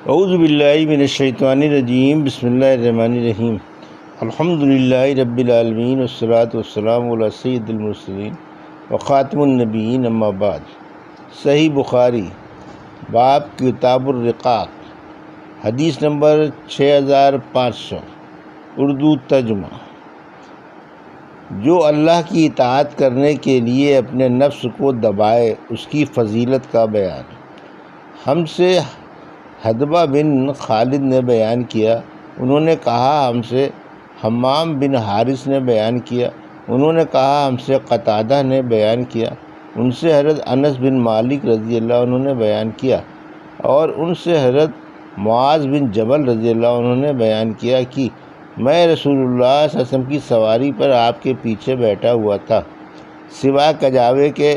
اعوذ باللہ من الشیطان الرجیم، بسم اللہ الرحمن الرحیم۔ الحمدللہ رب العالمین، والصلاة والسلام علی سید المرسلین وخاتم النبیین، اما بعد۔ صحیح بخاری، باب کتاب الرقاق، حدیث نمبر 6500، اردو ترجمہ۔ جو اللہ کی اطاعت کرنے کے لیے اپنے نفس کو دبائے، اس کی فضیلت کا بیان۔ ہم سے حدبہ بن خالد نے بیان کیا، انہوں نے کہا ہم سے حمام بن حارث نے بیان کیا، انہوں نے کہا ہم سے قتادہ نے بیان کیا، ان سے حضرت انس بن مالک رضی اللہ عنہ نے بیان کیا، اور ان سے حضرت معاذ بن جبل رضی اللہ عنہ نے بیان کیا کہ میں رسول اللہ صلی اللہ علیہ وسلم کی سواری پر آپ کے پیچھے بیٹھا ہوا تھا، سوا کجاوے کے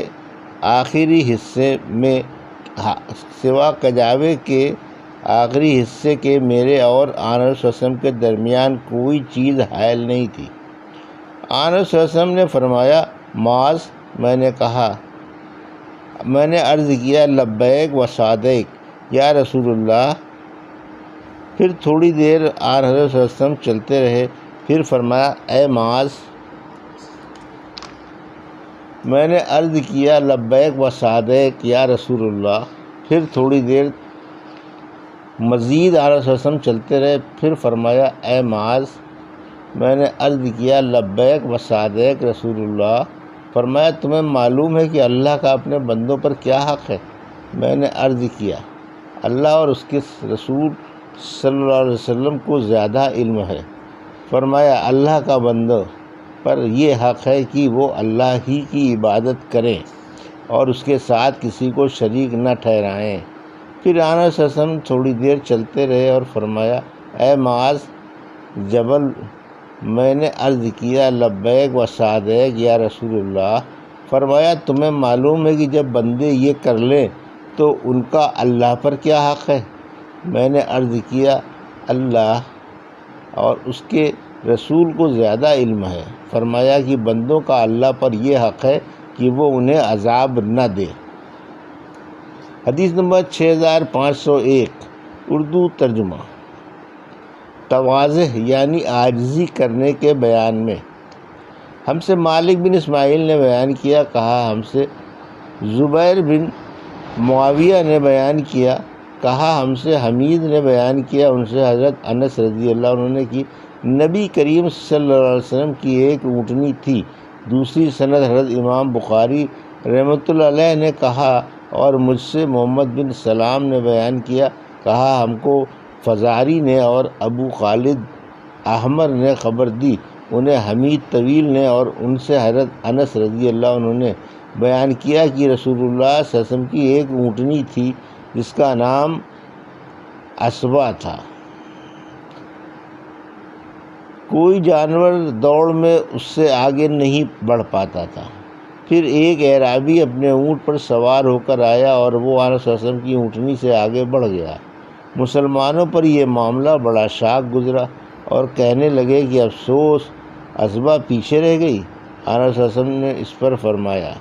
آخری حصے کے میرے اور آن صلی اللہ علیہ وسلم کے درمیان کوئی چیز حائل نہیں تھی۔ آن صلی اللہ علیہ وسلم نے فرمایا معاذ، میں نے عرض کیا لبیک و سعدیک یا رسول اللہ۔ پھر تھوڑی دیر آن حضرت صلی اللہ علیہ وسلم چلتے رہے، پھر فرمایا اے معاذ۔ میں نے عرض کیا لبیک و سعدیک یا رسول اللہ۔ پھر تھوڑی دیر مزید آن صلی اللہ علیہ وسلم چلتے رہے، پھر فرمایا اے معاذ۔ میں نے عرض کیا لبیک و سعدیک رسول اللہ۔ فرمایا تمہیں معلوم ہے کہ اللہ کا اپنے بندوں پر کیا حق ہے؟ میں نے عرض کیا اللہ اور اس کے رسول صلی اللہ علیہ وسلم کو زیادہ علم ہے۔ فرمایا اللہ کا بندوں پر یہ حق ہے کہ وہ اللہ ہی کی عبادت کریں اور اس کے ساتھ کسی کو شریک نہ ٹھہرائیں۔ پھر آن صلی اللہ علیہ وسلم تھوڑی دیر چلتے رہے اور فرمایا اے معاذ جبل۔ میں نے عرض کیا لبیک و سعدیک یا رسول اللہ۔ فرمایا تمہیں معلوم ہے کہ جب بندے یہ کر لیں تو ان کا اللہ پر کیا حق ہے؟ میں نے عرض کیا اللہ اور اس کے رسول کو زیادہ علم ہے۔ فرمایا کہ بندوں کا اللہ پر یہ حق ہے کہ وہ انہیں عذاب نہ دے۔ حدیث نمبر 6501، اردو ترجمہ۔ تواضع یعنی عاجزی کرنے کے بیان میں۔ ہم سے مالک بن اسماعیل نے بیان کیا، کہا ہم سے زبیر بن معاویہ نے بیان کیا، کہا ہم سے حمید نے بیان کیا، ان سے حضرت انس رضی اللہ عنہ نے کہ نبی کریم صلی اللہ علیہ وسلم کی ایک اونٹنی تھی۔ دوسری سند حضرت امام بخاری رحمۃ اللہ علیہ نے کہا، اور مجھ سے محمد بن سلام نے بیان کیا، کہا ہم کو فزاری نے اور ابو خالد احمر نے خبر دی، انہیں حمید طویل نے، اور ان سے حضرت انس رضی اللہ عنہ نے بیان کیا کہ رسول اللہ صلی اللہ علیہ وسلم کی ایک اونٹنی تھی جس کا نام اسبا تھا۔ کوئی جانور دوڑ میں اس سے آگے نہیں بڑھ پاتا تھا۔ پھر ایک اعرابی اپنے اونٹ پر سوار ہو کر آیا اور وہ آن صلی اللہ علیہ وسلم کی اونٹنی سے آگے بڑھ گیا۔ مسلمانوں پر یہ معاملہ بڑا شاق گزرا اور کہنے لگے کہ افسوس، اسبا پیچھے رہ گئی۔ آن صلی اللہ علیہ وسلم نے اس پر فرمایا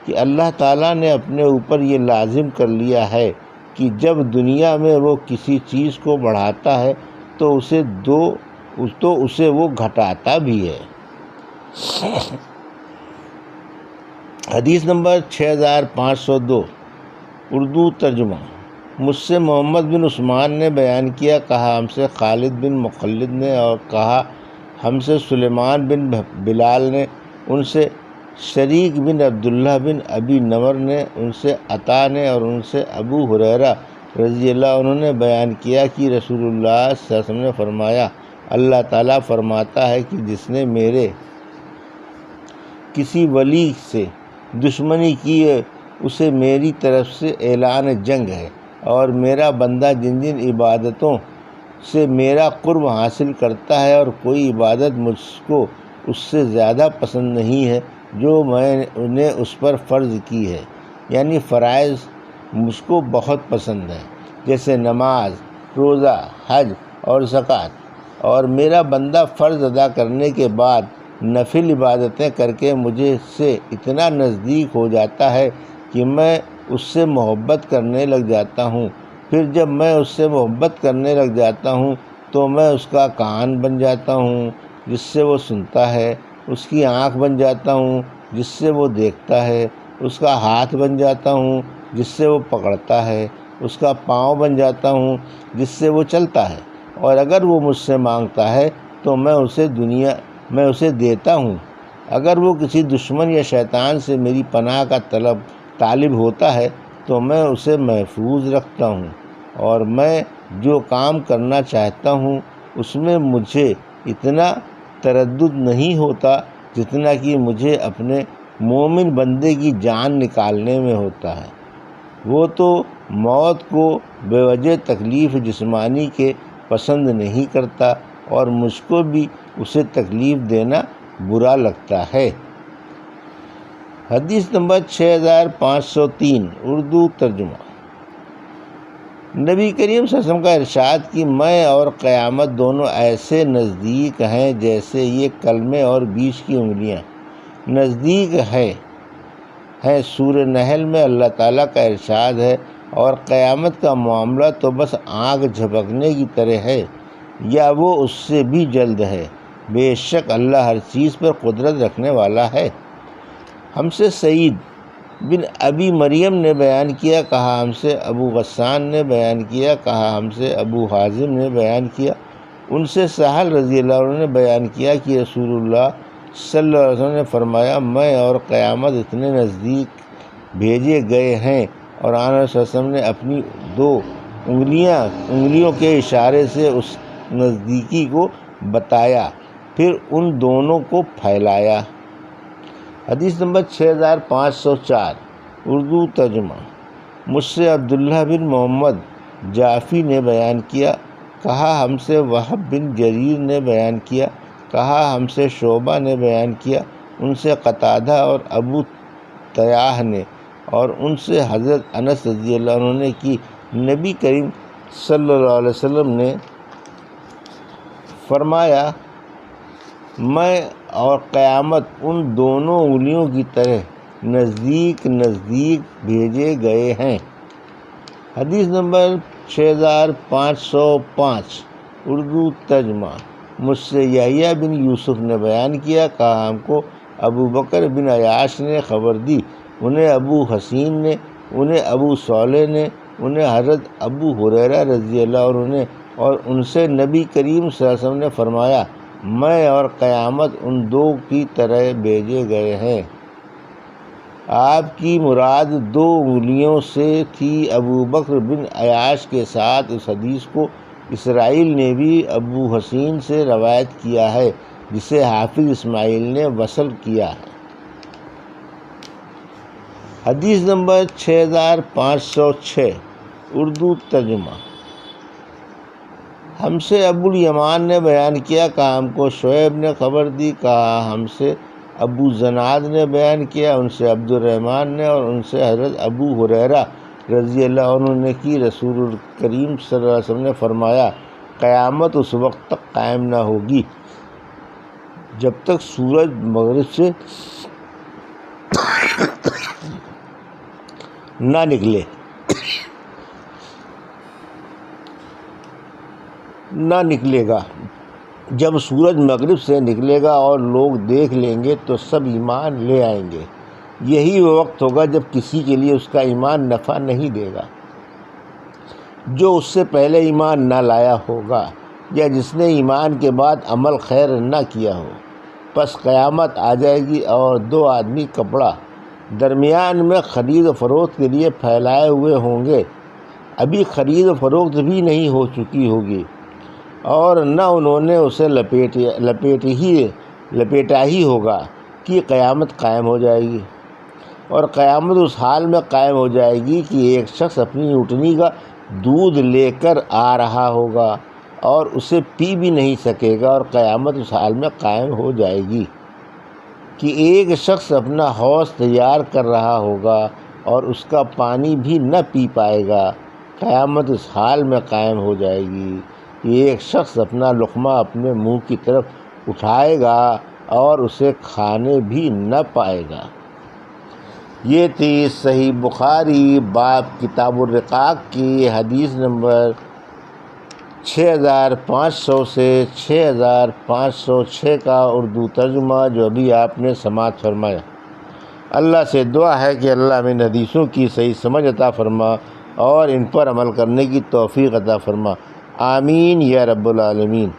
کہ اللہ تعالیٰ نے اپنے اوپر یہ لازم کر لیا ہے کہ جب دنیا میں وہ کسی چیز کو بڑھاتا ہے تو اسے وہ گھٹاتا بھی ہے۔ حدیث نمبر 6502، اردو ترجمہ۔ مجھ سے محمد بن عثمان نے بیان کیا، کہا ہم سے خالد بن مخلد نے، اور کہا ہم سے سلیمان بن بلال نے، ان سے شریک بن عبداللہ بن ابی نمر نے، ان سے عطا نے، اور ان سے ابو ہریرہ رضی اللہ عنہ نے بیان کیا کہ رسول اللہ صلی اللہ علیہ وسلم نے فرمایا اللہ تعالیٰ فرماتا ہے کہ جس نے میرے کسی ولی سے دشمنی کی ہے اسے میری طرف سے اعلان جنگ ہے، اور میرا بندہ جن جن عبادتوں سے میرا قرب حاصل کرتا ہے اور کوئی عبادت مجھ کو اس سے زیادہ پسند نہیں ہے جو میں نے اس پر فرض کی ہے، یعنی فرائض مجھ کو بہت پسند ہیں، جیسے نماز، روزہ، حج اور زکوٰۃ، اور میرا بندہ فرض ادا کرنے کے بعد نفل عبادتیں کر کے مجھے سے اتنا نزدیک ہو جاتا ہے کہ میں اس سے محبت کرنے لگ جاتا ہوں، پھر جب میں اس سے محبت کرنے لگ جاتا ہوں تو میں اس کا کان بن جاتا ہوں جس سے وہ سنتا ہے، اس کی آنکھ بن جاتا ہوں جس سے وہ دیکھتا ہے، اس کا ہاتھ بن جاتا ہوں جس سے وہ پکڑتا ہے، اس کا پاؤں بن جاتا ہوں جس سے وہ چلتا ہے، اور اگر وہ مجھ سے مانگتا ہے تو میں اسے دیتا ہوں۔ اگر وہ کسی دشمن یا شیطان سے میری پناہ کا طالب ہوتا ہے تو میں اسے محفوظ رکھتا ہوں، اور میں جو کام کرنا چاہتا ہوں اس میں مجھے اتنا تردد نہیں ہوتا جتنا کہ مجھے اپنے مومن بندے کی جان نکالنے میں ہوتا ہے۔ وہ تو موت کو بے وجہ تکلیف جسمانی کے پسند نہیں کرتا، اور مجھ کو بھی اسے تکلیف دینا برا لگتا ہے۔ حدیث نمبر 6503 اردو ترجمہ۔ نبی کریم صلی اللہ علیہ وسلم کا ارشاد کہ میں اور قیامت دونوں ایسے نزدیک ہیں جیسے یہ کلمے اور بیچ کی انگلیاں نزدیک ہے۔ سورہ نحل میں اللہ تعالیٰ کا ارشاد ہے، اور قیامت کا معاملہ تو بس آنکھ جھپکنے کی طرح ہے، یا وہ اس سے بھی جلد ہے۔ بے شک اللہ ہر چیز پر قدرت رکھنے والا ہے۔ ہم سے سعید بن ابی مریم نے بیان کیا، کہا ہم سے ابو غسان نے بیان کیا، کہا ہم سے ابو حازم نے بیان کیا، ان سے سہل رضی اللہ عنہ نے بیان کیا کہ رسول اللہ صلی اللہ علیہ وسلم نے فرمایا، میں اور قیامت اتنے نزدیک بھیجے گئے ہیں، اور آن صلی اللہ علیہ وسلم نے اپنی 2 انگلیوں کے اشارے سے اس نزدیکی کو بتایا، پھر ان دونوں کو پھیلایا۔ حدیث نمبر 6504 اردو ترجمہ۔ مجھ سے عبداللہ بن محمد جعفی نے بیان کیا، کہا ہم سے وہب بن جریر نے بیان کیا، کہا ہم سے شعبہ نے بیان کیا، ان سے قتادہ اور ابو تیاح نے، اور ان سے حضرت انس رضی اللہ عنہ نے کہ نبی کریم صلی اللہ علیہ وسلم نے فرمایا، میں اور قیامت ان دونوں انگلیوں کی طرح نزدیک بھیجے گئے ہیں۔ حدیث نمبر 6505 اردو ترجمہ۔ مجھ سے یحییٰ بن یوسف نے بیان کیا، کہا ہم کو ابو بکر بن عیاش نے خبر دی، انہیں ابو حسین نے، انہیں ابو صالح نے، انہیں حضرت ابو ہریرہ رضی اللہ عنہ نے، اور ان سے نبی کریم صلی اللہ علیہ وسلم نے فرمایا، میں اور قیامت ان 2 کی طرح بھیجے گئے ہیں۔ آپ کی مراد 2 انگلیوں سے تھی۔ ابو بکر بن عیاش کے ساتھ اس حدیث کو اسرائیل نے بھی ابو حسین سے روایت کیا ہے، جسے حافظ اسماعیل نے وصل کیا ہے۔ حدیث نمبر 6506 اردو ترجمہ۔ ہم سے ابو الیمان نے بیان کیا، کہا ہم کو شعیب نے خبر دی، کہا ہم سے ابو زناد نے بیان کیا، ان سے عبد الرحمن نے، اور ان سے حضرت ابو ہریرہ رضی اللہ عنہ نے کہ رسول کریم صلی اللہ علیہ وسلم نے فرمایا، قیامت اس وقت تک قائم نہ ہوگی جب تک سورج مغرب سے نہ نکلے گا۔ جب سورج مغرب سے نکلے گا اور لوگ دیکھ لیں گے تو سب ایمان لے آئیں گے۔ یہی وہ وقت ہوگا جب کسی کے لیے اس کا ایمان نفع نہیں دے گا جو اس سے پہلے ایمان نہ لایا ہوگا، یا جس نے ایمان کے بعد عمل خیر نہ کیا ہو۔ پس قیامت آ جائے گی اور 2 آدمی کپڑا درمیان میں خرید و فروخت کے لیے پھیلائے ہوئے ہوں گے۔ ابھی خرید و فروخت بھی نہیں ہو چکی ہوگی، اور نہ انہوں نے اسے لپیٹا ہی ہوگا کہ قیامت قائم ہو جائے گی۔ اور قیامت اس حال میں قائم ہو جائے گی کہ ایک شخص اپنی اونٹنی کا دودھ لے کر آ رہا ہوگا اور اسے پی بھی نہیں سکے گا، اور قیامت اس حال میں قائم ہو جائے گی کہ ایک شخص اپنا حوض تیار کر رہا ہوگا اور اس کا پانی بھی نہ پی پائے گا۔ قیامت اس حال میں قائم ہو جائے گی کہ ایک شخص اپنا لقمہ اپنے منہ کی طرف اٹھائے گا اور اسے کھانے بھی نہ پائے گا۔ یہ تھی صحیح بخاری باب کتاب الرقاق کی حدیث نمبر 6500 سے 6506 کا اردو ترجمہ جو ابھی آپ نے سماعت فرمایا۔ اللہ سے دعا ہے کہ اللہ ان حدیثوں کی صحیح سمجھ عطا فرما اور ان پر عمل کرنے کی توفیق عطا فرما، آمین یا رب العالمین۔